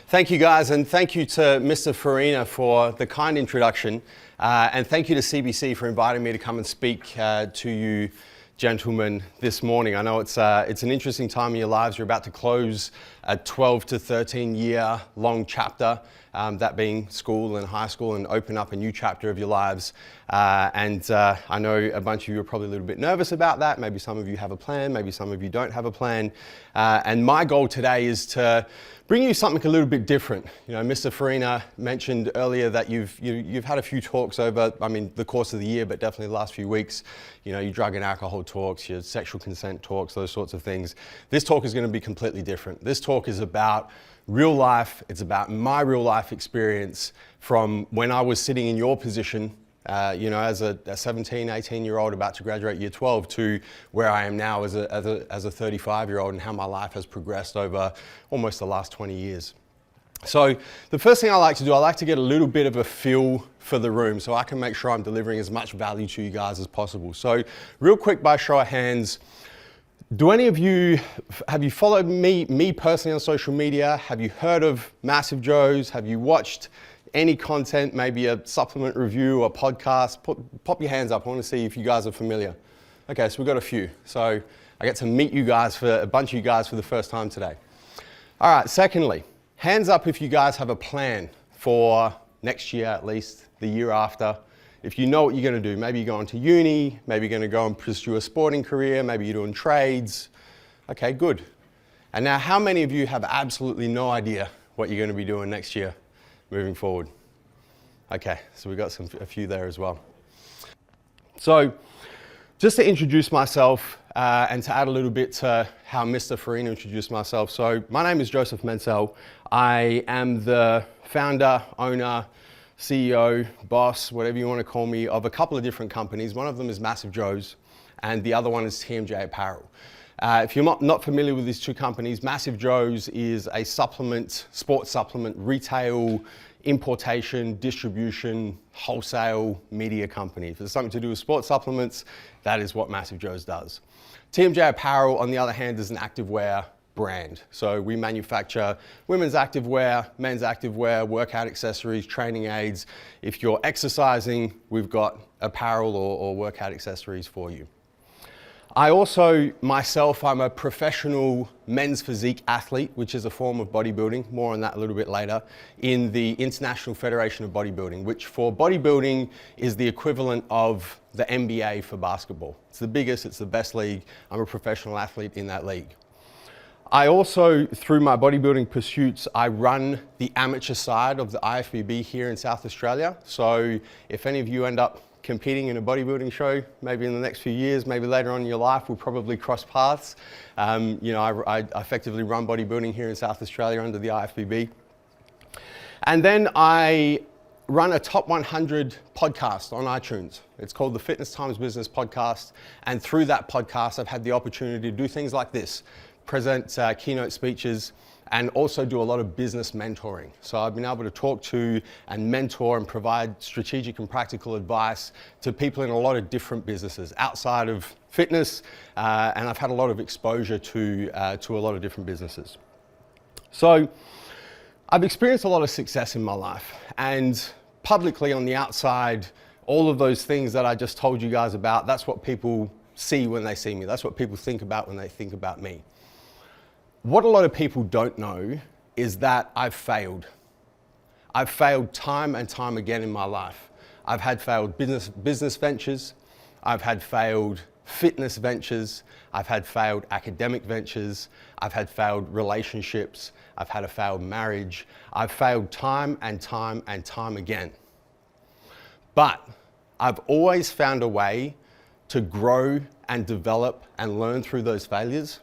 Thank you guys, and thank you to Mr. Farina for the kind introduction, and thank you to CBC for inviting me to come and speak to you gentlemen this morning. I know it's an interesting time in your lives. You're about to close a 12 to 13 year long chapter, that being school and high school, and open up a new chapter of your lives. I know a bunch of you are probably a little bit nervous about that. Maybe some of you have a plan, maybe some of you don't have a plan. And my goal today is to bring you something a little bit different. You know, Mr. Farina mentioned earlier that you've had a few talks over, the course of the year, but definitely the last few weeks. You know, your drug and alcohol talks, your sexual consent talks, those sorts of things. This talk is going to be completely different. This talk is about real life. It's about my real life experience from when I was sitting in your position, as a 17, 18-year-old about to graduate year 12, to where I am now as a 35-year-old, and how my life has progressed over almost the last 20 years. So the first thing I like to do, I like to get a little bit of a feel for the room so I can make sure I'm delivering as much value to you guys as possible. So real quick, by show of hands, do any of you, have you followed me personally on social media? Have you heard of Massive Joe's? Have you watched any content, maybe a supplement review or podcast? Pop your hands up. I want to see if you guys are familiar. Okay, so we've got a few. So I get to meet a bunch of you guys for the first time today. All right, secondly, hands up if you guys have a plan for next year, at least the year after. If you know what you're going to do, maybe you're going to uni, maybe you're going to go and pursue a sporting career, maybe you're doing trades. Okay, good. And now, how many of you have absolutely no idea what you're going to be doing next year moving forward? Okay, so we've got a few there as well. So just to introduce myself and to add a little bit to how Mr. Farina introduced myself. So my name is Joseph Mencel. I am the founder, owner, CEO, boss, whatever you want to call me, of a couple of different companies. One of them is Massive Joe's, and the other one is TMJ Apparel. If you're not familiar with these two companies, Massive Joe's is a sports supplement, retail, importation, distribution, wholesale media company. If there's something to do with sports supplements, that is what Massive Joe's does. TMJ Apparel, on the other hand, is an activewear brand. So we manufacture women's activewear, men's activewear, workout accessories, training aids. If you're exercising, we've got apparel or workout accessories for you. I also, myself, I'm a professional men's physique athlete, which is a form of bodybuilding, more on that a little bit later, in the International Federation of Bodybuilding, which for bodybuilding is the equivalent of the NBA for basketball. It's the biggest, it's the best league. I'm a professional athlete in that league. I also, through my bodybuilding pursuits, I run the amateur side of the IFBB here in South Australia. So if any of you end up competing in a bodybuilding show, maybe in the next few years, maybe later on in your life, we'll probably cross paths. I effectively run bodybuilding here in South Australia under the IFBB. And then I run a top 100 podcast on iTunes. It's called the Fitness Times Business Podcast. And through that podcast, I've had the opportunity to do things like this: present keynote speeches, and also do a lot of business mentoring. So I've been able to talk to and mentor and provide strategic and practical advice to people in a lot of different businesses outside of fitness, and I've had a lot of exposure to a lot of different businesses. So I've experienced a lot of success in my life, and publicly on the outside, all of those things that I just told you guys about, that's what people see when they see me. That's what people think about when they think about me. What a lot of people don't know is that I've failed. I've failed time and time again in my life. I've had failed business ventures. I've had failed fitness ventures. I've had failed academic ventures. I've had failed relationships. I've had a failed marriage. I've failed time and time and time again. But I've always found a way to grow and develop and learn through those failures.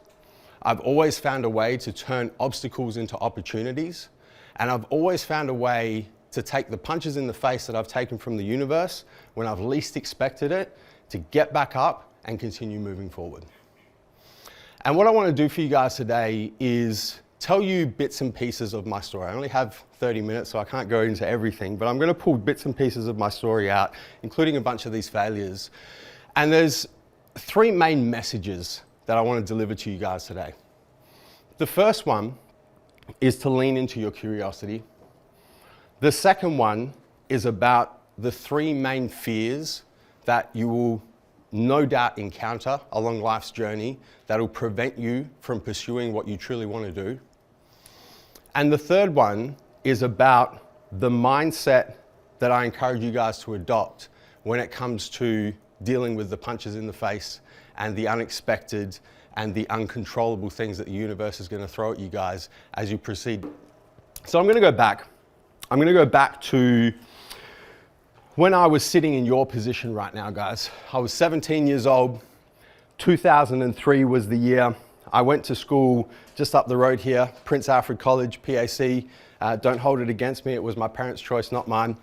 I've always found a way to turn obstacles into opportunities, and I've always found a way to take the punches in the face that I've taken from the universe when I've least expected it, to get back up and continue moving forward. And what I want to do for you guys today is tell you bits and pieces of my story. I only have 30 minutes, so I can't go into everything, but I'm going to pull bits and pieces of my story out, including a bunch of these failures. And there's three main messages that I want to deliver to you guys today. The first one is to lean into your curiosity. The second one is about the three main fears that you will no doubt encounter along life's journey that will prevent you from pursuing what you truly want to do. And the third one is about the mindset that I encourage you guys to adopt when it comes to dealing with the punches in the face and the unexpected and the uncontrollable things that the universe is going to throw at you guys as you proceed. So I'm going to go back. I'm going to go back to when I was sitting in your position right now, guys. I was 17 years old. 2003 was the year. I went to school just up the road here, Prince Alfred College, PAC. Don't hold it against me. It was my parents' choice, not mine.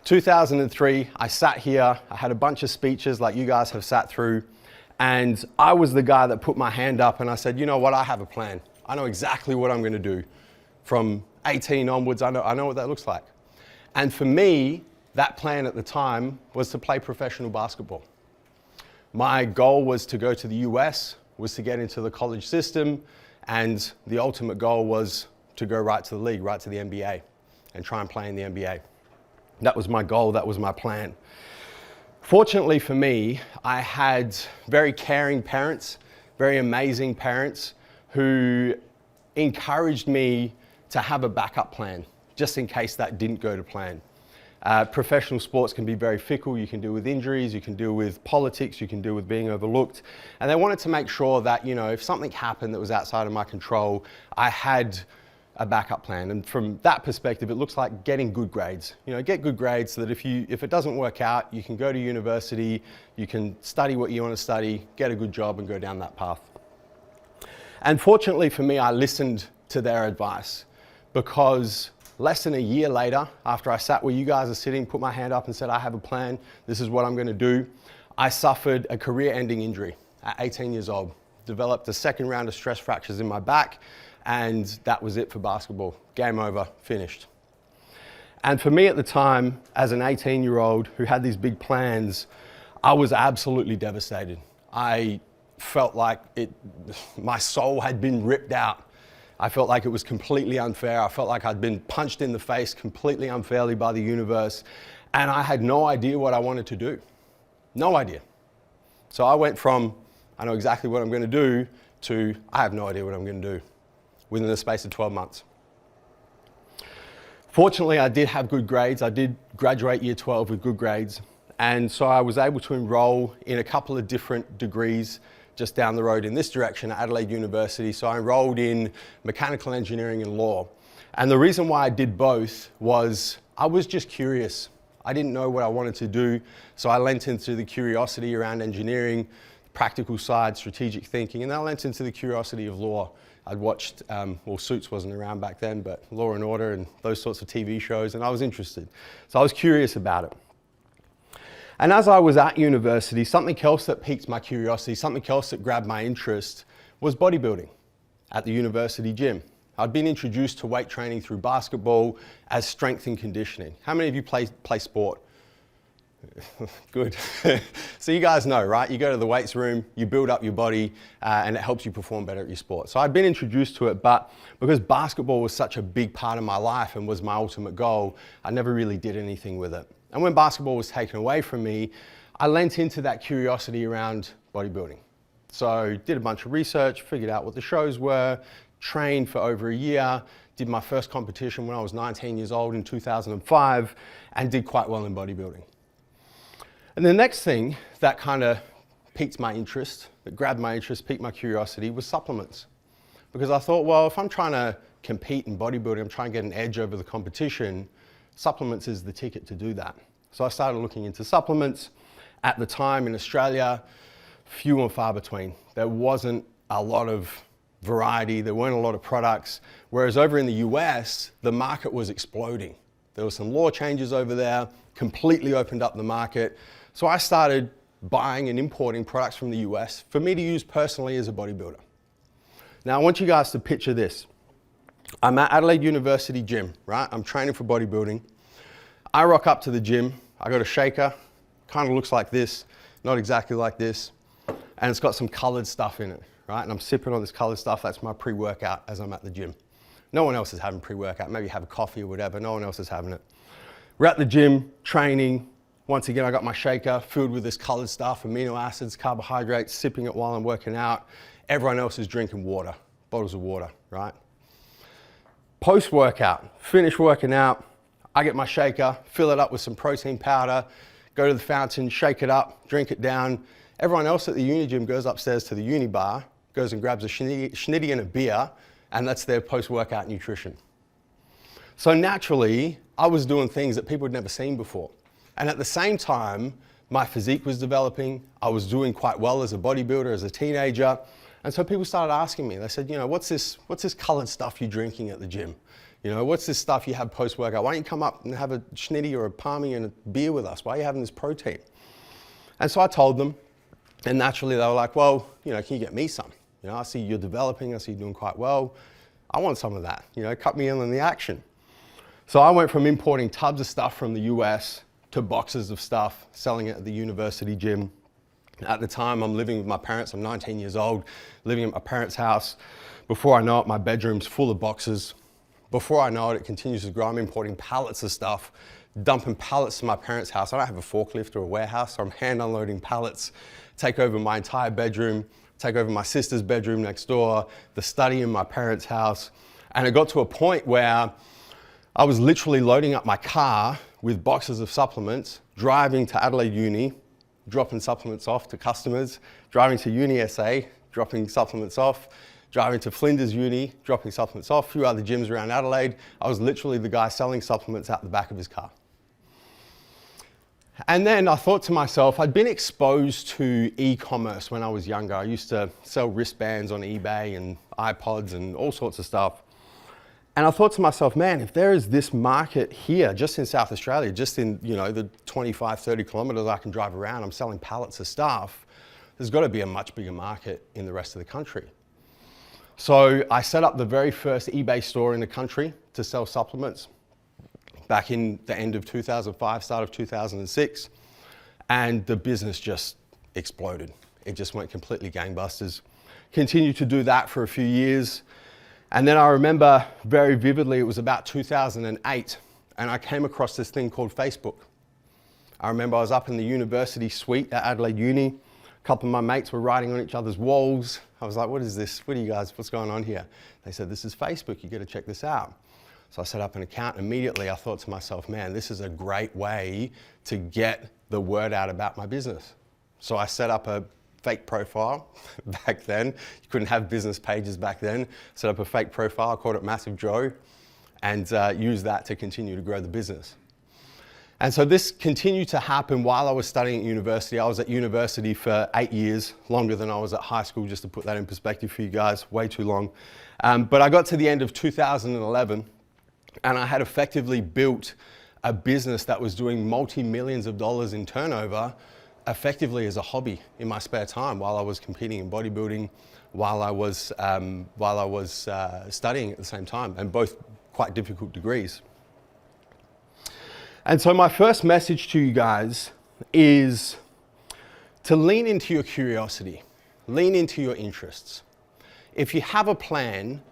2003, I sat here. I had a bunch of speeches like you guys have sat through. And I was the guy that put my hand up and I said, you know what, I have a plan. I know exactly what I'm going to do. From 18 onwards, I know what that looks like. And for me, that plan at the time was to play professional basketball. My goal was to go to the US, was to get into the college system, and the ultimate goal was to go right to the league, right to the NBA, and try and play in the NBA. That was my goal, that was my plan. Fortunately for me, I had very caring parents, very amazing parents who encouraged me to have a backup plan, just in case that didn't go to plan. Professional sports can be very fickle. You can deal with injuries, you can deal with politics, you can deal with being overlooked. And they wanted to make sure that, you know, if something happened that was outside of my control, I had a backup plan. And from that perspective, it looks like getting good grades. You know, get good grades so that if it doesn't work out, you can go to university, you can study what you want to study, get a good job and go down that path. And fortunately for me, I listened to their advice, because less than a year later, after I sat where you guys are sitting, put my hand up and said, I have a plan, this is what I'm going to do, I suffered a career-ending injury at 18 years old. Developed a second round of stress fractures in my back, and that was it for basketball. Game over, finished. And for me at the time, as an 18-year-old who had these big plans, I was absolutely devastated. I felt like my soul had been ripped out. I felt like it was completely unfair. I felt like I'd been punched in the face completely unfairly by the universe. And I had no idea what I wanted to do. No idea. So I went from, I know exactly what I'm going to do, to I have no idea what I'm going to do within the space of 12 months. Fortunately, I did have good grades. I did graduate year 12 with good grades. And so I was able to enroll in a couple of different degrees just down the road in this direction at Adelaide University. So I enrolled in mechanical engineering and law. And the reason why I did both was I was just curious. I didn't know what I wanted to do. So I lent into the curiosity around engineering, practical side, strategic thinking, and then I lent into the curiosity of law. I'd watched, well, Suits wasn't around back then, but Law and Order and those sorts of TV shows, and I was interested. So I was curious about it. And as I was at university, something else that piqued my curiosity, something else that grabbed my interest was bodybuilding at the university gym. I'd been introduced to weight training through basketball as strength and conditioning. How many of you play sport? Good. So you guys know, right? You go to the weights room, you build up your body, and it helps you perform better at your sport. So I'd been introduced to it, but because basketball was such a big part of my life and was my ultimate goal, I never really did anything with it. And when basketball was taken away from me, I lent into that curiosity around bodybuilding. So did a bunch of research, figured out what the shows were, trained for over a year, did my first competition when I was 19 years old in 2005, and did quite well in bodybuilding. And the next thing that kind of piqued my interest, that grabbed my interest, piqued my curiosity, was supplements. Because I thought, well, if I'm trying to compete in bodybuilding, I'm trying to get an edge over the competition, supplements is the ticket to do that. So I started looking into supplements. At the time in Australia, few and far between. There wasn't a lot of variety, there weren't a lot of products, whereas over in the US, the market was exploding. There were some law changes over there, completely opened up the market. So I started buying and importing products from the US for me to use personally as a bodybuilder. Now I want you guys to picture this. I'm at Adelaide University gym, right? I'm training for bodybuilding. I rock up to the gym, I got a shaker, kind of looks like this, not exactly like this, and it's got some colored stuff in it, right? And I'm sipping on this colored stuff, that's my pre-workout as I'm at the gym. No one else is having pre-workout. Maybe have a coffee or whatever. No one else is having it. We're at the gym, training. Once again, I got my shaker filled with this colored stuff, amino acids, carbohydrates, sipping it while I'm working out. Everyone else is drinking water, bottles of water, right? Post-workout, finish working out, I get my shaker, fill it up with some protein powder, go to the fountain, shake it up, drink it down. Everyone else at the uni gym goes upstairs to the uni bar, goes and grabs a schnitty and a beer, and that's their post-workout nutrition. So naturally, I was doing things that people had never seen before. And at the same time, my physique was developing. I was doing quite well as a bodybuilder, as a teenager. And so people started asking me, they said, you know, what's this colored stuff you're drinking at the gym? You know, what's this stuff you have post-workout? Why don't you come up and have a schnitty or a palmy and a beer with us? Why are you having this protein? And so I told them, and naturally they were like, well, you know, can you get me some? You know, I see you're developing, I see you're doing quite well. I want some of that, you know, cut me in on the action. So I went from importing tubs of stuff from the US to boxes of stuff, selling it at the university gym. At the time, I'm living with my parents. I'm 19 years old, living at my parents' house. Before I know it, my bedroom's full of boxes. Before I know it, it continues to grow. I'm importing pallets of stuff, dumping pallets to my parents' house. I don't have a forklift or a warehouse, so I'm hand unloading pallets, take over my entire bedroom, take over my sister's bedroom next door, the study in my parents' house. And it got to a point where I was literally loading up my car with boxes of supplements, driving to Adelaide Uni, dropping supplements off to customers, driving to Uni SA, dropping supplements off, driving to Flinders Uni, dropping supplements off, a few other gyms around Adelaide. I was literally the guy selling supplements out the back of his car. And then I thought to myself, I'd been exposed to e-commerce when I was younger. I used to sell wristbands on eBay and iPods and all sorts of stuff. And I thought to myself, man, if there is this market here, just in South Australia, just in, you know, the 25, 30 kilometers I can drive around, I'm selling pallets of stuff, there's got to be a much bigger market in the rest of the country. So I set up the very first eBay store in the country to sell supplements back in the end of 2005, start of 2006. And the business just exploded. It just went completely gangbusters. Continued to do that for a few years. And then I remember very vividly, it was about 2008, and I came across this thing called Facebook. I remember I was up in the university suite at Adelaide Uni. A couple of my mates were writing on each other's walls. I was like, what is this? What are you guys, what's going on here? They said, this is Facebook, you gotta check this out. So I set up an account. Immediately I thought to myself, man, this is a great way to get the word out about my business. So I set up a fake profile back then. You couldn't have business pages back then. Set up a fake profile, I called it Massive Joe, and used that to continue to grow the business. And so this continued to happen while I was studying at university. I was at university for 8 years, longer than I was at high school, just to put that in perspective for you guys, way too long. But I got to the end of 2011, and I had effectively built a business that was doing multi-millions of dollars in turnover, effectively as a hobby in my spare time while I was competing in bodybuilding, while I was studying at the same time, and both quite difficult degrees. And so my first message to you guys is to lean into your curiosity, lean into your interests. If you have a plan,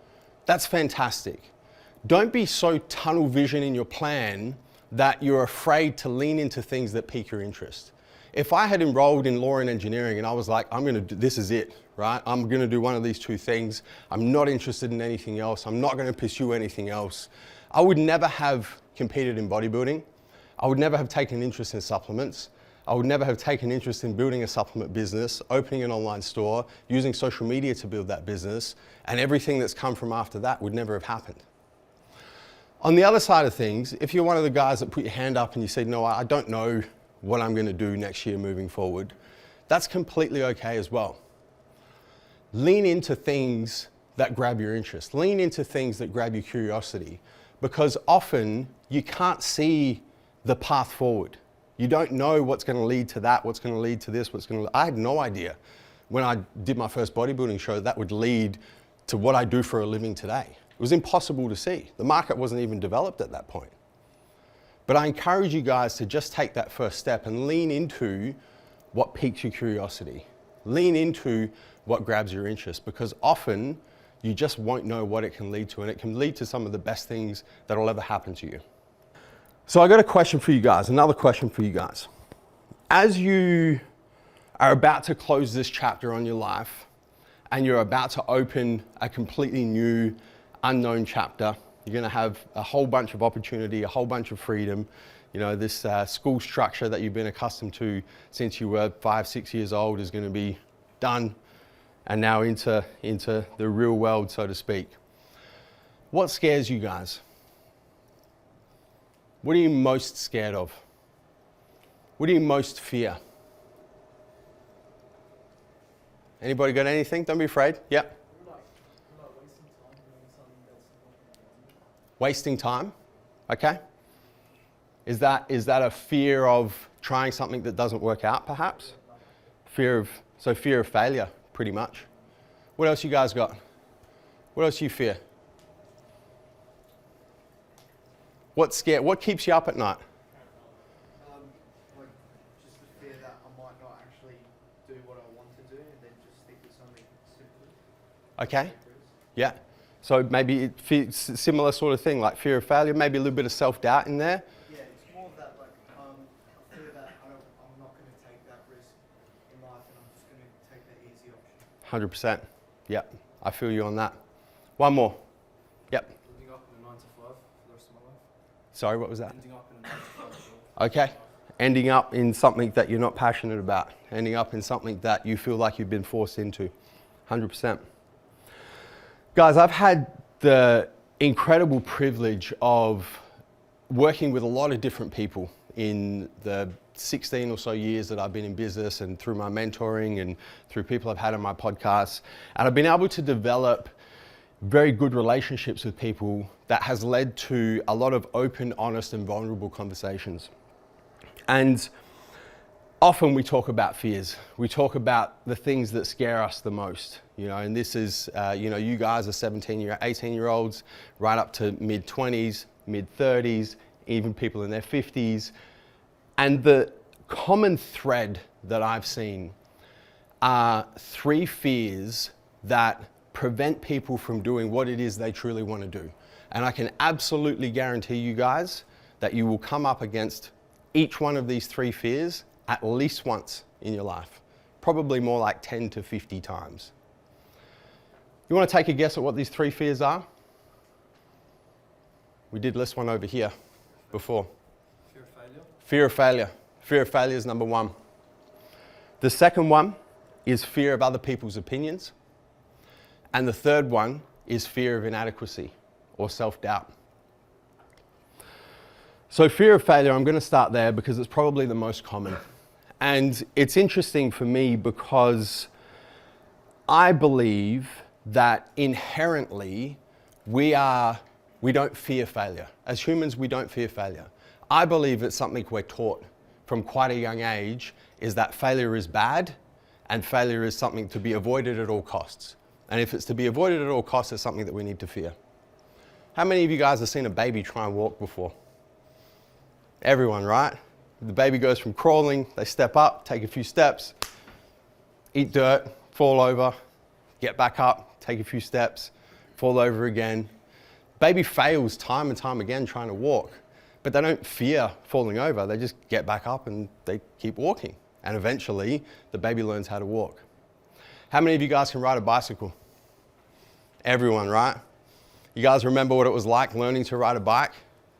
that's fantastic. Don't be so tunnel vision in your plan that you're afraid to lean into things that pique your interest. If I had enrolled in law and engineering and I was like, this is it, right? I'm gonna do one of these two things. I'm not interested in anything else. I'm not gonna pursue anything else. I would never have competed in bodybuilding. I would never have taken an interest in supplements. I would never have taken interest in building a supplement business, opening an online store, using social media to build that business, and everything that's come from after that would never have happened. On the other side of things, if you're one of the guys that put your hand up and you say, no, I don't know what I'm going to do next year moving forward, that's completely okay as well. Lean into things that grab your interest. Lean into things that grab your curiosity, because often you can't see the path forward. You don't know what's going to lead to that, what's going to lead to this, I had no idea when I did my first bodybuilding show that would lead to what I do for a living today. It was impossible to see. The market wasn't even developed at that point. But I encourage you guys to just take that first step and lean into what piques your curiosity. Lean into what grabs your interest, because often you just won't know what it can lead to, and it can lead to some of the best things that will ever happen to you. So I got a question for you guys, another question for you guys. As you are about to close this chapter on your life, and you're about to open a completely new, unknown chapter, you're gonna have a whole bunch of opportunity, a whole bunch of freedom. You know, this school structure that you've been accustomed to since you were 5, 6 years old is gonna be done, and now into the real world, so to speak. What scares you guys? What are you most scared of? What do you most fear? Anybody got anything? Don't be afraid. Yeah. Wasting time? Okay. Is that a fear of trying something that doesn't work out, perhaps? Fear of failure, pretty much. What else you guys got? What else do you fear? What keeps you up at night? Like just the fear that I might not actually do what I want to do and then just stick with something simple. Okay. Yeah. So maybe similar sort of thing, like fear of failure, maybe a little bit of self-doubt in there. Yeah, it's more of that, like, I fear that I'm not going to take that risk in life and I'm just going to take the easy option. 100%. Yep. I feel you on that. One more. Yep. Ending up in a 9 to 5 for the rest of my life. Sorry, what was that? Ending up in a 9 to 5 Okay. Ending up in something that you're not passionate about. Ending up in something that you feel like you've been forced into. 100%. Guys, I've had the incredible privilege of working with a lot of different people in the 16 or so years that I've been in business, and through my mentoring and through people I've had on my podcasts. And I've been able to develop very good relationships with people that has led to a lot of open, honest, and vulnerable conversations. And often we talk about fears. We talk about the things that scare us the most, you know, and this is, you guys are 18-year-olds, right up to mid-20s, mid-30s, even people in their 50s. And the common thread that I've seen are 3 fears that prevent people from doing what it is they truly want to do. And I can absolutely guarantee you guys that you will come up against each one of these 3 fears at least once in your life, probably more like 10 to 50 times. You want to take a guess at what these 3 fears are? We did list one over here before. Fear of failure. Fear of failure. Fear of failure is number 1. The second one is fear of other people's opinions. And the third one is fear of inadequacy or self-doubt. So fear of failure, I'm going to start there because it's probably the most common. And it's interesting for me because I believe that inherently we don't fear failure. As humans, we don't fear failure. I believe it's something we're taught from quite a young age, is that failure is bad and failure is something to be avoided at all costs. And if it's to be avoided at all costs, it's something that we need to fear. How many of you guys have seen a baby try and walk before? Everyone, right? The baby goes from crawling, they step up, take a few steps, eat dirt, fall over, get back up, take a few steps, fall over again. Baby fails time and time again trying to walk, but they don't fear falling over. They just get back up and they keep walking. And eventually, the baby learns how to walk. How many of you guys can ride a bicycle? Everyone, right? You guys remember what it was like learning to ride a bike?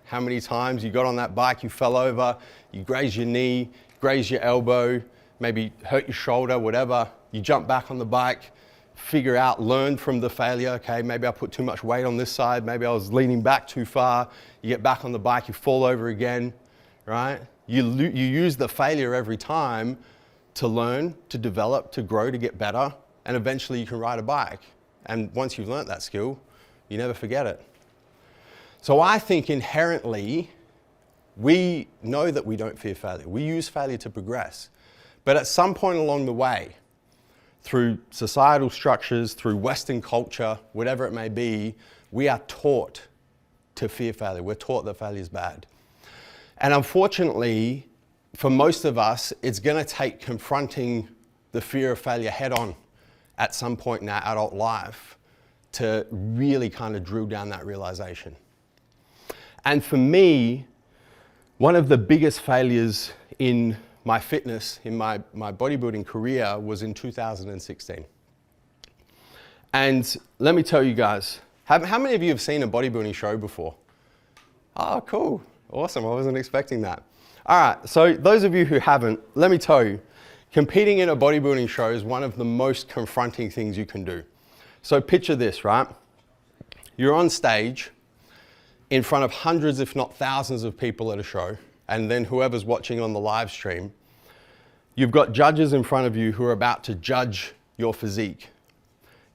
How many times you got on that bike, you fell over, you grazed your knee, grazed your elbow, maybe hurt your shoulder, whatever. You jump back on the bike, figure out, learn from the failure. Okay, maybe I put too much weight on this side, maybe I was leaning back too far. You get back on the bike, you fall over again, right? You use the failure every time to learn, to develop, to grow, to get better, and eventually you can ride a bike. And once you've learnt that skill, you never forget it. So I think inherently, we know that we don't fear failure. We use failure to progress. But at some point along the way, through societal structures, through Western culture, whatever it may be, we are taught to fear failure. We're taught that failure is bad. And unfortunately, for most of us, it's going to take confronting the fear of failure head on at some point in our adult life to really kind of drill down that realization. And for me, one of the biggest failures in my fitness, in my bodybuilding career, was in 2016. And let me tell you guys, how many of you have seen a bodybuilding show before? Oh, cool. Awesome. I wasn't expecting that. All right. So those of you who haven't, let me tell you, competing in a bodybuilding show is one of the most confronting things you can do. So picture this, right? You're on stage in front of hundreds, if not thousands of people at a show, and then whoever's watching on the live stream, you've got judges in front of you who are about to judge your physique.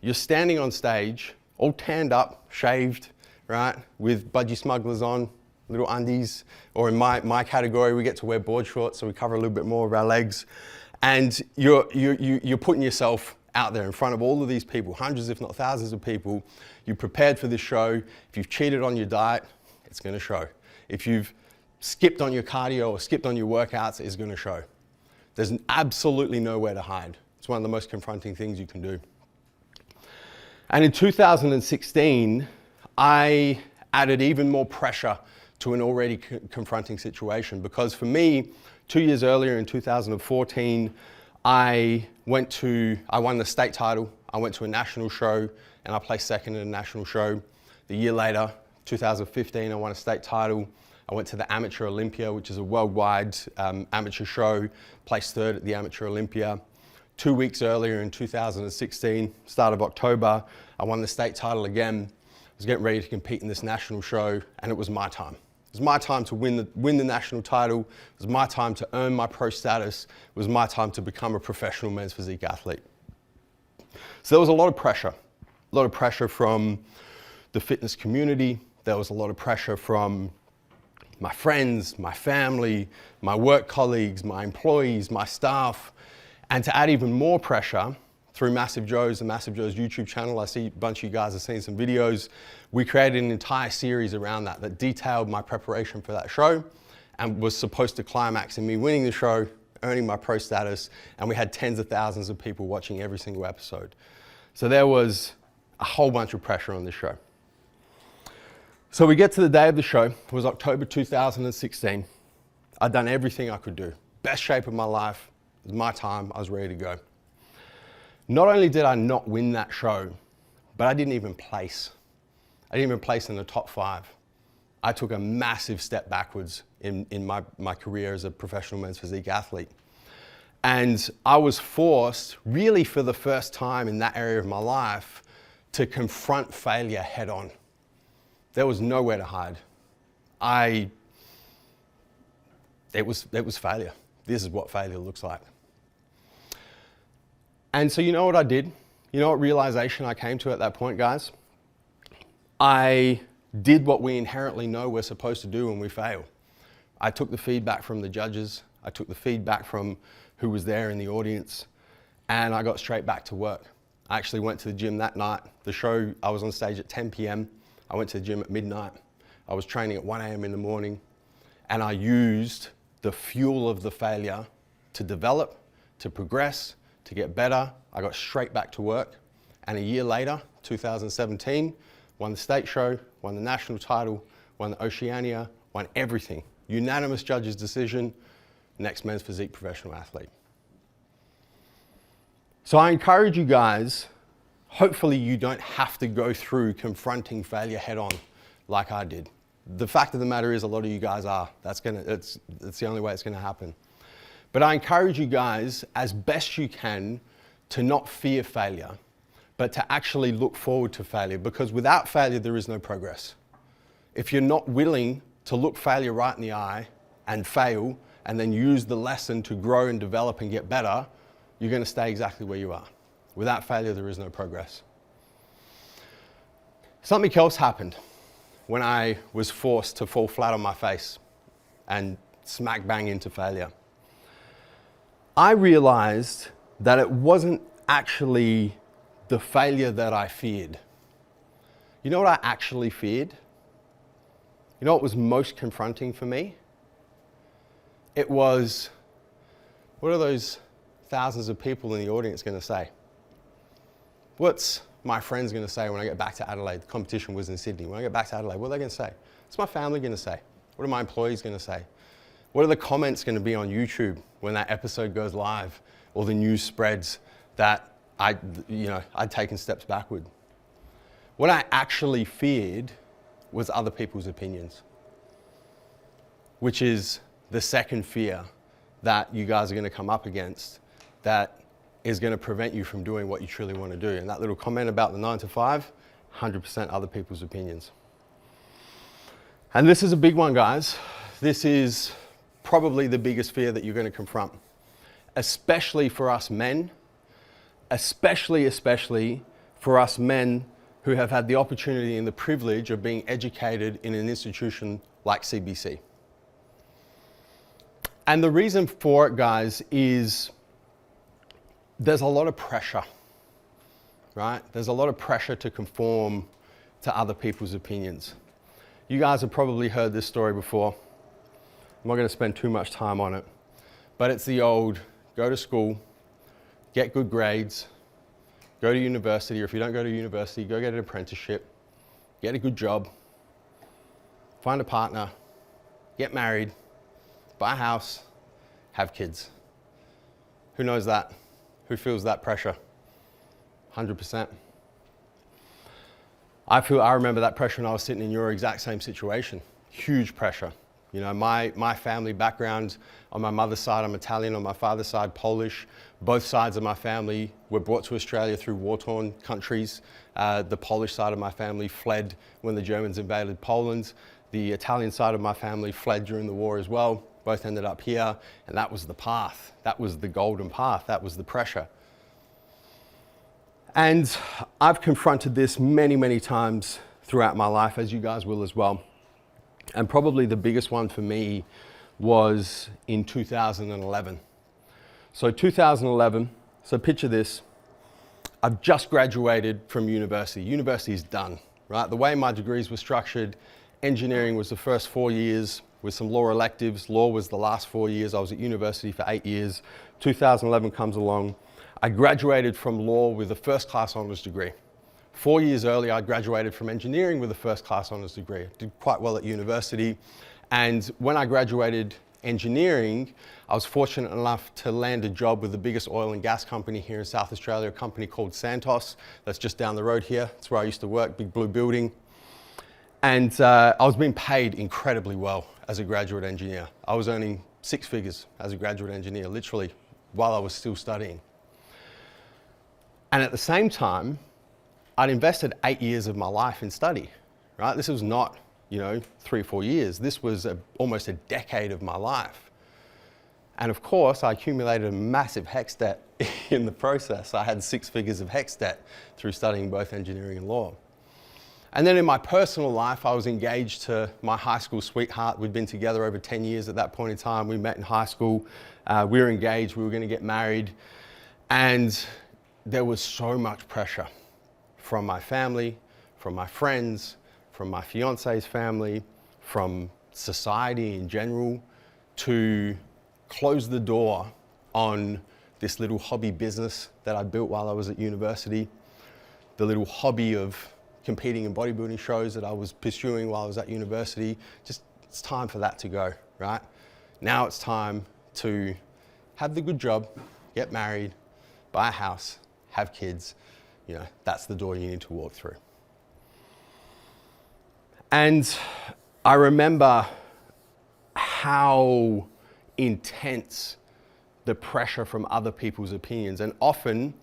You're standing on stage, all tanned up, shaved, right, with budgie smugglers on, little undies, or in my category, we get to wear board shorts, so we cover a little bit more of our legs. And you're putting yourself out there in front of all of these people, hundreds, if not thousands of people. You prepared for this show. If you've cheated on your diet, it's going to show. If you've skipped on your cardio or skipped on your workouts, it's going to show. There's absolutely nowhere to hide. It's one of the most confronting things you can do. And in 2016, I added even more pressure to an already confronting situation, because for me, 2 years earlier in 2014, I won the state title, I went to a national show, and I placed second in a national show. The year later, 2015, I won a state title. I went to the Amateur Olympia, which is a worldwide amateur show, placed third at the Amateur Olympia. 2 weeks earlier in 2016, start of October, I won the state title again. I was getting ready to compete in this national show, and it was my time. It was my time to win the national title. It was my time to earn my pro status. It was my time to become a professional men's physique athlete. So there was a lot of pressure from the fitness community. There was a lot of pressure from my friends, my family, my work colleagues, my employees, my staff. And to add even more pressure, through Massive Joe's, the Massive Joe's YouTube channel, I see a bunch of you guys have seen some videos. We created an entire series around that detailed my preparation for that show and was supposed to climax in me winning the show, earning my pro status, and we had tens of thousands of people watching every single episode. So there was a whole bunch of pressure on this show. So we get to the day of the show. It was October 2016. I'd done everything I could do. Best shape of my life. It was my time. I was ready to go. Not only did I not win that show, but I didn't even place. I didn't even place in the top 5. I took a massive step backwards in my career as a professional men's physique athlete. And I was forced, really for the first time in that area of my life, to confront failure head on. There was nowhere to hide. It was failure. This is what failure looks like. And so you know what I did? You know what realization I came to at that point, guys? I did what we inherently know we're supposed to do when we fail. I took the feedback from the judges. I took the feedback from who was there in the audience, and I got straight back to work. I actually went to the gym that night. The show, I was on stage at 10 p.m. I went to the gym at midnight. I was training at 1 a.m. in the morning, and I used the fuel of the failure to develop, to progress, to get better. I got straight back to work, and a year later, 2017, won the state show, won the national title, won the Oceania, won everything. Unanimous judges' decision, next men's physique professional athlete. So I encourage you guys, hopefully you don't have to go through confronting failure head on like I did. The fact of the matter is a lot of you guys are. That's the only way it's gonna happen. But I encourage you guys, as best you can, to not fear failure, but to actually look forward to failure, because without failure, there is no progress. If you're not willing to look failure right in the eye and fail, and then use the lesson to grow and develop and get better, you're gonna stay exactly where you are. Without failure, there is no progress. Something else happened when I was forced to fall flat on my face and smack bang into failure. I realized that it wasn't actually the failure that I feared. You know what I actually feared? You know what was most confronting for me? It was, what are those thousands of people in the audience going to say? What's my friends going to say when I get back to Adelaide? The competition was in Sydney. When I get back to Adelaide, what are they going to say? What's my family going to say? What are my employees going to say? What are the comments going to be on YouTube when that episode goes live or the news spreads that I'd taken steps backward? What I actually feared was other people's opinions, which is the second fear that you guys are going to come up against that is going to prevent you from doing what you truly want to do. And that little comment about the 9 to 5, 100% other people's opinions. And this is a big one, guys. This is probably the biggest fear that you're going to confront, especially for us men, especially for us men who have had the opportunity and the privilege of being educated in an institution like CBC. And the reason for it, guys, is there's a lot of pressure, right? There's a lot of pressure to conform to other people's opinions. You guys have probably heard this story before. I'm not going to spend too much time on it, but it's the old, go to school, get good grades, go to university, or if you don't go to university, go get an apprenticeship, get a good job, find a partner, get married, buy a house, have kids. Who knows that? Who feels that pressure? 100%. I remember that pressure when I was sitting in your exact same situation. Huge pressure. You know, my family background, on my mother's side, I'm Italian, on my father's side, Polish. Both sides of my family were brought to Australia through war-torn countries. The Polish side of my family fled when the Germans invaded Poland. The Italian side of my family fled during the war as well. Both ended up here, and that was the path. That was the golden path. That was the pressure. And I've confronted this many, many times throughout my life, as you guys will as well. And probably the biggest one for me was in 2011. So 2011, so picture this. I've just graduated from university. University is done, right? The way my degrees were structured, engineering was the first 4 years with some law electives. Law was the last 4 years. I was at university for 8 years. 2011 comes along. I graduated from law with a first-class honours degree. 4 years earlier, I graduated from engineering with a first-class honours degree. Did quite well at university. And when I graduated engineering, I was fortunate enough to land a job with the biggest oil and gas company here in South Australia, a company called Santos. That's just down the road here. That's where I used to work, big blue building. And I was being paid incredibly well as a graduate engineer. I was earning 6 figures as a graduate engineer, literally, while I was still studying. And at the same time, I'd invested 8 years of my life in study, right? This was not, 3 or 4 years. This was almost a decade of my life. And of course, I accumulated a massive HECS debt in the process. I had 6 figures of HECS debt through studying both engineering and law. And then in my personal life, I was engaged to my high school sweetheart. We'd been together over 10 years at that point in time. We met in high school. We were engaged. We were going to get married. And there was so much pressure from my family, from my friends, from my fiance's family, from society in general, to close the door on this little hobby business that I built while I was at university, the little hobby of competing in bodybuilding shows that I was pursuing while I was at university. Just, it's time for that to go, right? Now it's time to have the good job, get married, buy a house, have kids. That's the door you need to walk through. And I remember how intense the pressure from other people's opinions, and often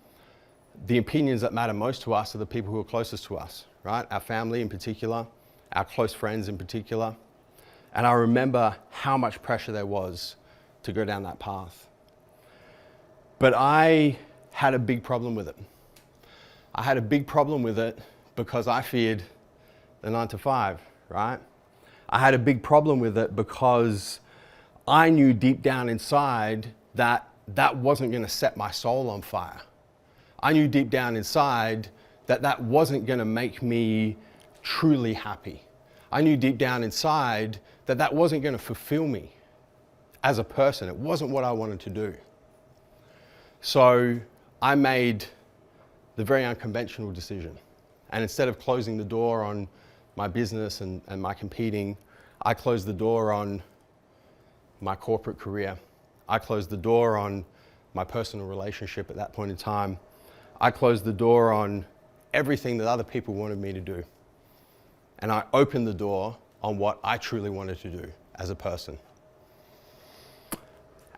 the opinions that matter most to us are the people who are closest to us, right? Our family in particular, our close friends in particular. And I remember how much pressure there was to go down that path. But I had a big problem with it. I had a big problem with it because I feared the 9 to 5, right? I had a big problem with it because I knew deep down inside that that wasn't going to set my soul on fire. I knew deep down inside that that wasn't going to make me truly happy. I knew deep down inside that that wasn't going to fulfill me as a person. It wasn't what I wanted to do. So I made the very unconventional decision. And instead of closing the door on my business and my competing, I closed the door on my corporate career. I closed the door on my personal relationship at that point in time. I closed the door on everything that other people wanted me to do. And I opened the door on what I truly wanted to do as a person.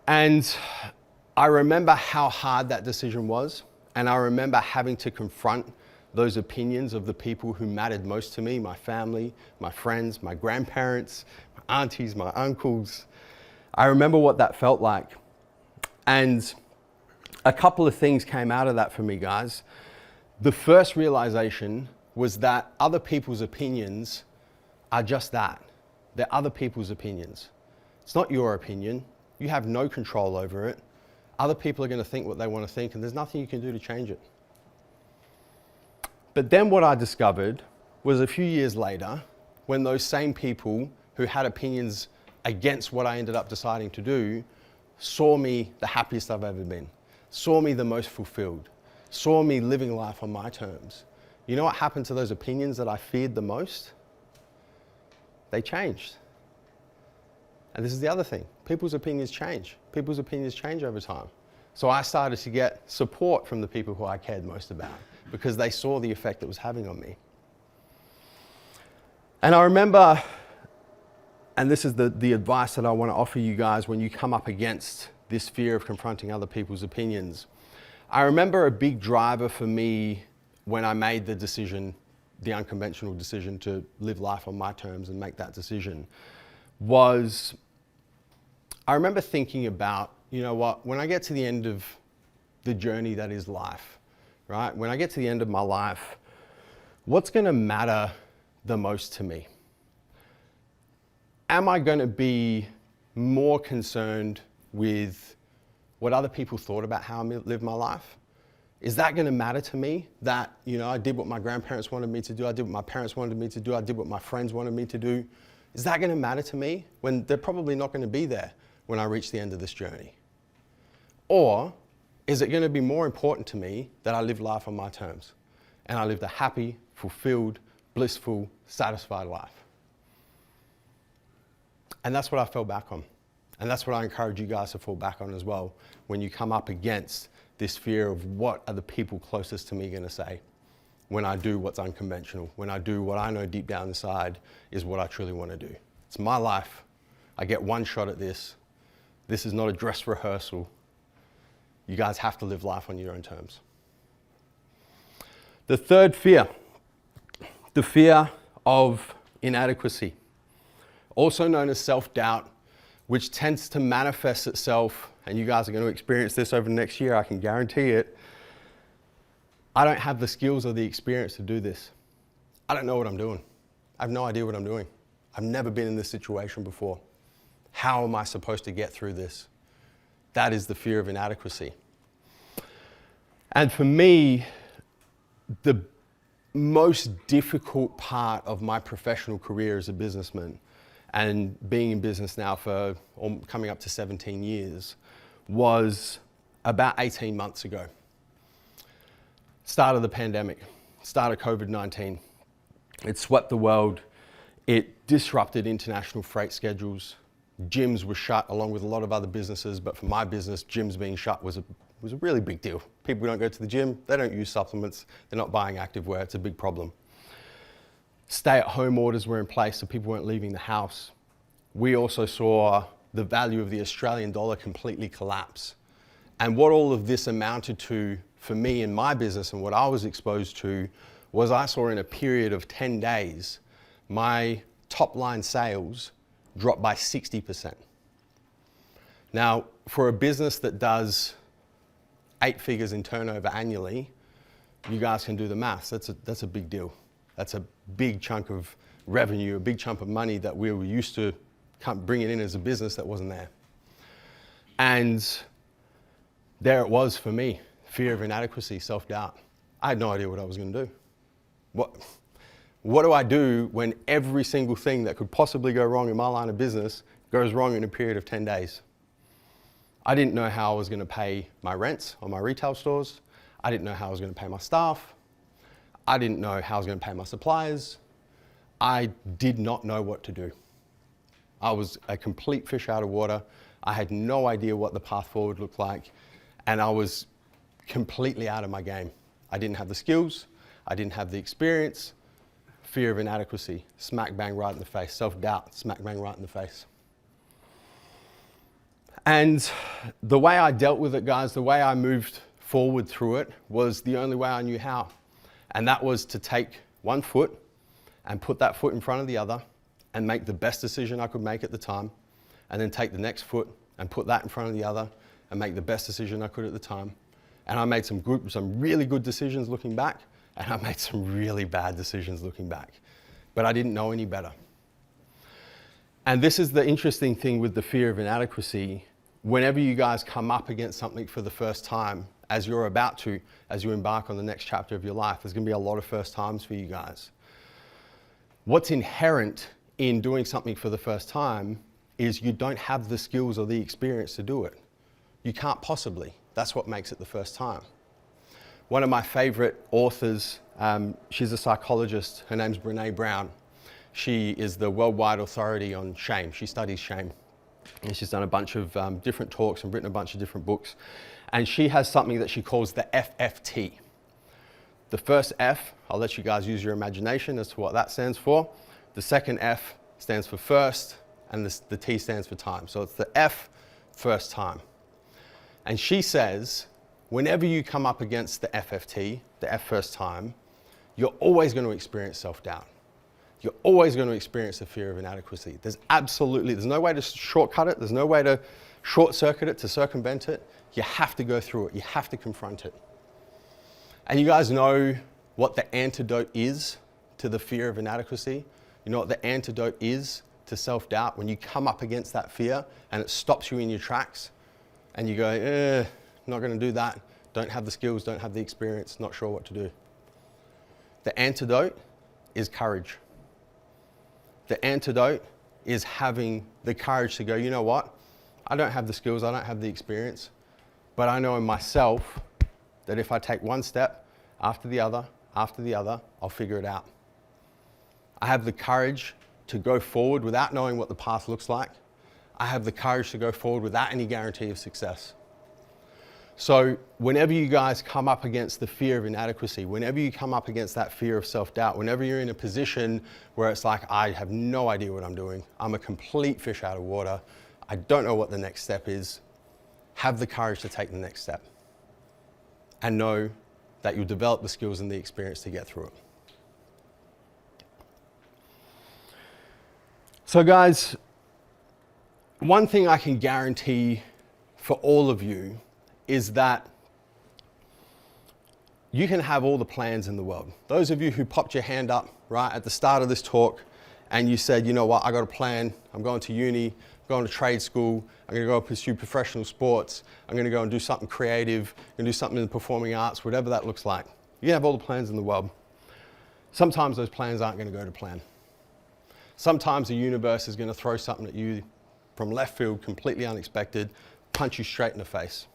And I remember how hard that decision was. And I remember having to confront those opinions of the people who mattered most to me, my family, my friends, my grandparents, my aunties, my uncles. I remember what that felt like. And a couple of things came out of that for me, guys. The first realization was that other people's opinions are just that. They're other people's opinions. It's not your opinion. You have no control over it. Other people are going to think what they want to think, and there's nothing you can do to change it. But then what I discovered was a few years later, when those same people who had opinions against what I ended up deciding to do saw me the happiest I've ever been, saw me the most fulfilled, saw me living life on my terms. You know what happened to those opinions that I feared the most? They changed. And this is the other thing. People's opinions change. People's opinions change over time. So I started to get support from the people who I cared most about because they saw the effect it was having on me. And I remember, and this is the advice that I want to offer you guys when you come up against this fear of confronting other people's opinions. I remember a big driver for me when I made the decision, the unconventional decision to live life on my terms and make that decision, was I remember thinking about, you know what, when I get to the end of the journey that is life, right? When I get to the end of my life, what's going to matter the most to me? Am I going to be more concerned with what other people thought about how I live my life? Is that going to matter to me? That, you know, I did what my grandparents wanted me to do, I did what my parents wanted me to do, I did what my friends wanted me to do. Is that going to matter to me when they're probably not going to be there when I reach the end of this journey? Or is it going to be more important to me that I live life on my terms and I lived a happy, fulfilled, blissful, satisfied life? And that's what I fell back on. And that's what I encourage you guys to fall back on as well when you come up against this fear of what are the people closest to me going to say when I do what's unconventional, when I do what I know deep down inside is what I truly want to do. It's my life. I get one shot at this. This is not a dress rehearsal. You guys have to live life on your own terms. The third fear, the fear of inadequacy, also known as self-doubt, which tends to manifest itself, and you guys are going to experience this over the next year, I can guarantee it. I don't have the skills or the experience to do this. I don't know what I'm doing. I have no idea what I'm doing. I've never been in this situation before. How am I supposed to get through this? That is the fear of inadequacy. And for me, the most difficult part of my professional career as a businessman, and being in business now for coming up to 17 years, was about 18 months ago. Start of the pandemic, start of COVID-19. It swept the world. It disrupted international freight schedules. Gyms were shut along with a lot of other businesses, but for my business, gyms being shut was a really big deal. People don't go to the gym, they don't use supplements, they're not buying activewear, it's a big problem. Stay-at-home orders were in place, so people weren't leaving the house. We also saw the value of the Australian dollar completely collapse. And what all of this amounted to for me in my business and what I was exposed to was I saw in a period of 10 days, my top line sales dropped by 60%. Now, for a business that does 8 figures in turnover annually, you guys can do the maths. That's a big deal. That's a big chunk of revenue, a big chunk of money that we were used to bringing in as a business that wasn't there. And there it was for me, fear of inadequacy, self-doubt. I had no idea what I was going to do. What do I do when every single thing that could possibly go wrong in my line of business goes wrong in a period of 10 days? I didn't know how I was going to pay my rents on my retail stores. I didn't know how I was going to pay my staff. I didn't know how I was going to pay my suppliers. I did not know what to do. I was a complete fish out of water. I had no idea what the path forward looked like, and I was completely out of my game. I didn't have the skills. I didn't have the experience. Fear of inadequacy, smack bang right in the face. Self-doubt, smack bang right in the face. And the way I dealt with it, guys, the way I moved forward through it was the only way I knew how. And that was to take one foot and put that foot in front of the other and make the best decision I could make at the time. And then take the next foot and put that in front of the other and make the best decision I could at the time. And I made some really good decisions looking back, and I made some really bad decisions looking back. But I didn't know any better. And this is the interesting thing with the fear of inadequacy. Whenever you guys come up against something for the first time, as you're about to, as you embark on the next chapter of your life, there's going to be a lot of first times for you guys. What's inherent in doing something for the first time is you don't have the skills or the experience to do it. You can't possibly. That's what makes it the first time. One of my favorite authors, she's a psychologist, her name's Brené Brown. She is the worldwide authority on shame. She studies shame. And she's done a bunch of different talks and written a bunch of different books. And she has something that she calls the FFT. The first F, I'll let you guys use your imagination as to what that stands for. The second F stands for first, and the T stands for time. So it's the F, first time. And she says, whenever you come up against the FFT, the F first time, you're always going to experience self-doubt. You're always going to experience the fear of inadequacy. There's no way to shortcut it. There's no way to short-circuit it, to circumvent it. You have to go through it. You have to confront it. And you guys know what the antidote is to the fear of inadequacy? You know what the antidote is to self-doubt? When you come up against that fear and it stops you in your tracks and you go, not going to do that, don't have the skills, don't have the experience, not sure what to do. The antidote is courage. The antidote is having the courage to go, you know what? I don't have the skills, I don't have the experience, but I know in myself that if I take one step after the other, I'll figure it out. I have the courage to go forward without knowing what the path looks like. I have the courage to go forward without any guarantee of success. So whenever you guys come up against the fear of inadequacy, whenever you come up against that fear of self-doubt, whenever you're in a position where it's like, I have no idea what I'm doing, I'm a complete fish out of water, I don't know what the next step is, have the courage to take the next step and know that you'll develop the skills and the experience to get through it. So guys, one thing I can guarantee for all of you is that you can have all the plans in the world. Those of you who popped your hand up right at the start of this talk and you said, you know what, I got a plan, I'm going to uni, I'm going to trade school, I'm going to go pursue professional sports, I'm going to go and do something creative, I'm going to do something in the performing arts, whatever that looks like. You can have all the plans in the world. Sometimes those plans aren't going to go to plan. Sometimes the universe is going to throw something at you from left field, completely unexpected, punch you straight in the face.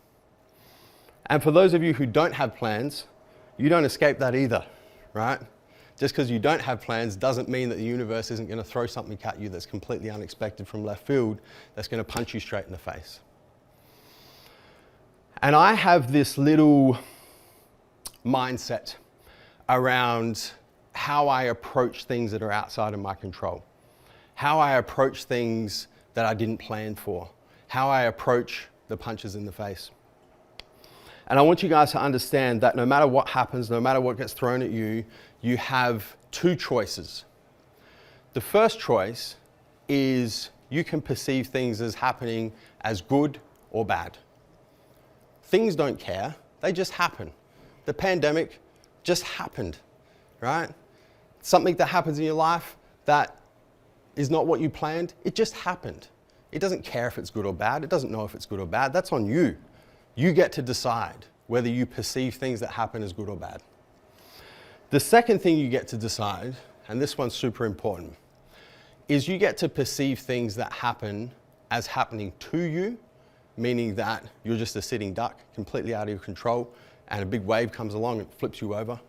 And for those of you who don't have plans, you don't escape that either, right? Just because you don't have plans doesn't mean that the universe isn't going to throw something at you that's completely unexpected from left field that's going to punch you straight in the face. And I have this little mindset around how I approach things that are outside of my control, how I approach things that I didn't plan for, how I approach the punches in the face. And I want you guys to understand that no matter what happens, no matter what gets thrown at you, you have two choices. The first choice is you can perceive things as happening as good or bad. Things don't care, they just happen. The pandemic just happened, right? Something that happens in your life that is not what you planned, it just happened. It doesn't care if it's good or bad, it doesn't know if it's good or bad, that's on you. You get to decide whether you perceive things that happen as good or bad. The second thing you get to decide, and this one's super important, is you get to perceive things that happen as happening to you, meaning that you're just a sitting duck, completely out of your control, and a big wave comes along and flips you over.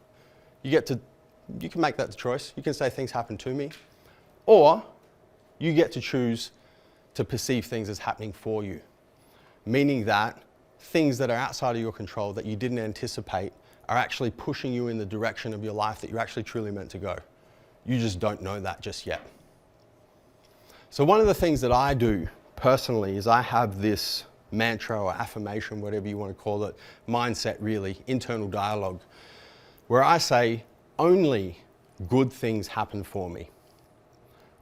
You can make that choice. You can say things happen to me, or you get to choose to perceive things as happening for you, meaning that things that are outside of your control that you didn't anticipate are actually pushing you in the direction of your life that you're actually truly meant to go. You just don't know that just yet. So one of the things that I do personally is I have this mantra or affirmation, whatever you want to call it, mindset really, internal dialogue, where I say, only good things happen for me.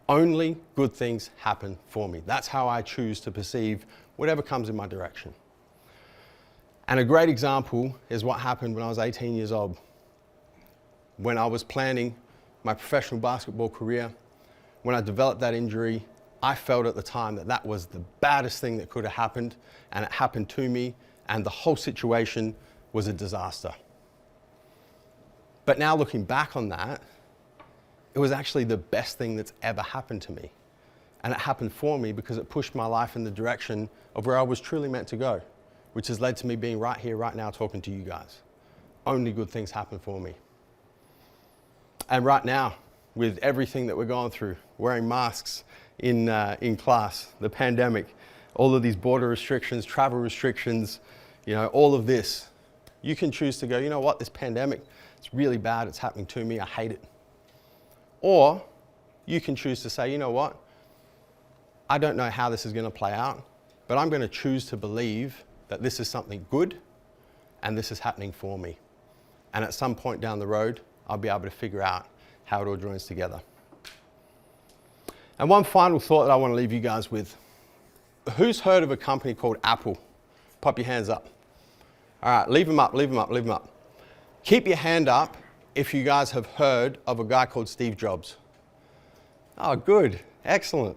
Only good things happen for me. That's how I choose to perceive whatever comes in my direction. And a great example is what happened when I was 18 years old. When I was planning my professional basketball career, when I developed that injury, I felt at the time that that was the baddest thing that could have happened, and it happened to me, and the whole situation was a disaster. But now looking back on that, it was actually the best thing that's ever happened to me. And it happened for me because it pushed my life in the direction of where I was truly meant to go, which has led to me being right here, right now, talking to you guys. Only good things happen for me. And right now, with everything that we're going through, wearing masks in class, the pandemic, all of these border restrictions, travel restrictions, all of this, you can choose to go, you know what, this pandemic, it's really bad, it's happening to me, I hate it. Or you can choose to say, you know what, I don't know how this is going to play out, but I'm going to choose to believe that this is something good and this is happening for me. And at some point down the road, I'll be able to figure out how it all joins together. And one final thought that I want to leave you guys with. Who's heard of a company called Apple? Pop your hands up. All right, leave them up, leave them up, leave them up. Keep your hand up if you guys have heard of a guy called Steve Jobs. Oh, good, excellent.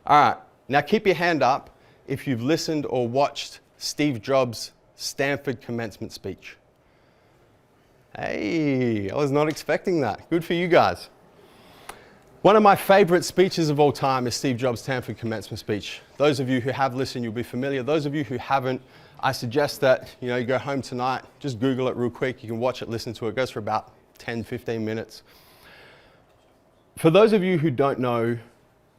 All right, now keep your hand up if you've listened or watched Steve Jobs' Stanford commencement speech. Hey, I was not expecting that. Good for you guys. One of my favorite speeches of all time is Steve Jobs' Stanford commencement speech. Those of you who have listened, you'll be familiar. Those of you who haven't, I suggest that you go home tonight, just Google it real quick. You can watch it, listen to it. It goes for about 10, 15 minutes. For those of you who don't know,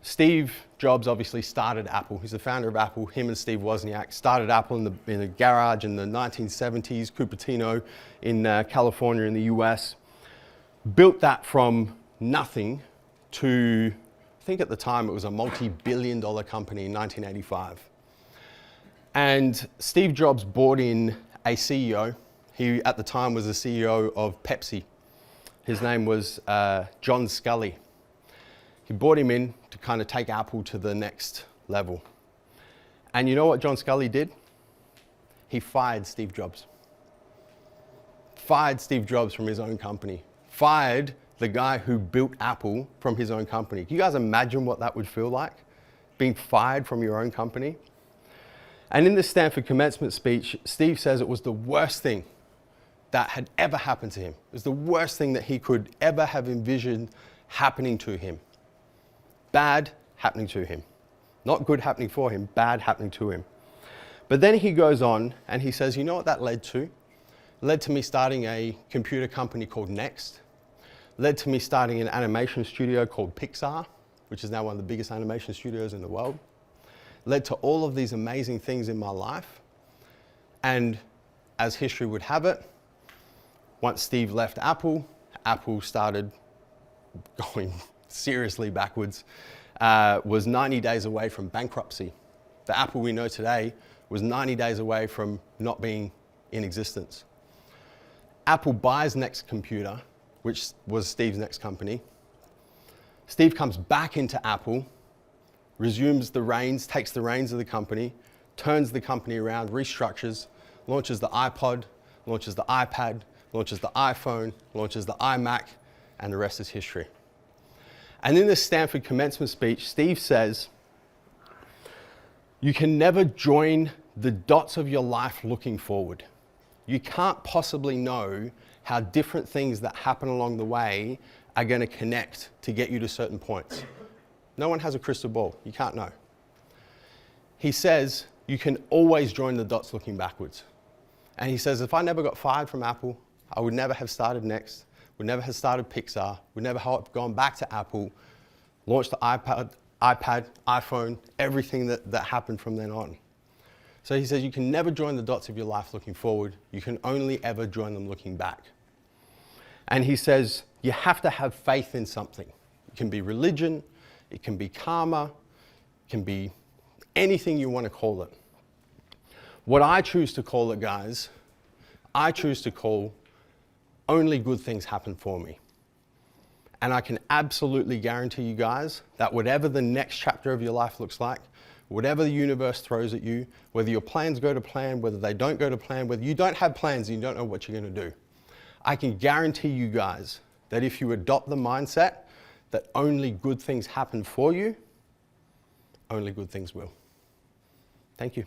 Steve Jobs obviously started Apple. He's the founder of Apple. Him and Steve Wozniak started Apple in a garage in the 1970s, Cupertino in California in the US. Built that from nothing to, I think at the time it was a multi-billion-dollar company in 1985. And Steve Jobs brought in a CEO. He, at the time, was the CEO of Pepsi. His name was John Scully. He brought him in to kind of take Apple to the next level. And you know what John Scully did? He fired Steve Jobs. Fired Steve Jobs from his own company. Fired the guy who built Apple from his own company. Can you guys imagine what that would feel like? Being fired from your own company? And in the Stanford commencement speech, Steve says it was the worst thing that had ever happened to him. It was the worst thing that he could ever have envisioned happening to him. Bad happening to him. Not good happening for him, bad happening to him. But then he goes on and he says, you know what that led to? It led to me starting a computer company called Next. Led to me starting an animation studio called Pixar, which is now one of the biggest animation studios in the world. Led to all of these amazing things in my life. And as history would have it, once Steve left Apple, Apple started going seriously backwards, was 90 days away from bankruptcy. The Apple we know today was 90 days away from not being in existence. Apple buys Next Computer, which was Steve's next company. Steve comes back into Apple, resumes the reins, takes the reins of the company, turns the company around, restructures, launches the iPod, launches the iPad, launches the iPhone, launches the iMac, and the rest is history. And in this Stanford commencement speech, Steve says, you can never join the dots of your life looking forward. You can't possibly know how different things that happen along the way are going to connect to get you to certain points. No one has a crystal ball. You can't know. He says you can always join the dots looking backwards. And he says, if I never got fired from Apple, I would never have started Next, would never have started Pixar, would never have gone back to Apple, launched the iPad, iPhone, everything that happened from then on. So he says, you can never join the dots of your life looking forward. You can only ever join them looking back. And he says, you have to have faith in something. It can be religion, it can be karma, it can be anything you want to call it. What I choose to call it, guys, I choose to call only good things happen for me. And I can absolutely guarantee you guys that whatever the next chapter of your life looks like, whatever the universe throws at you, whether your plans go to plan, whether they don't go to plan, whether you don't have plans and you don't know what you're going to do, I can guarantee you guys that if you adopt the mindset that only good things happen for you, only good things will. Thank you.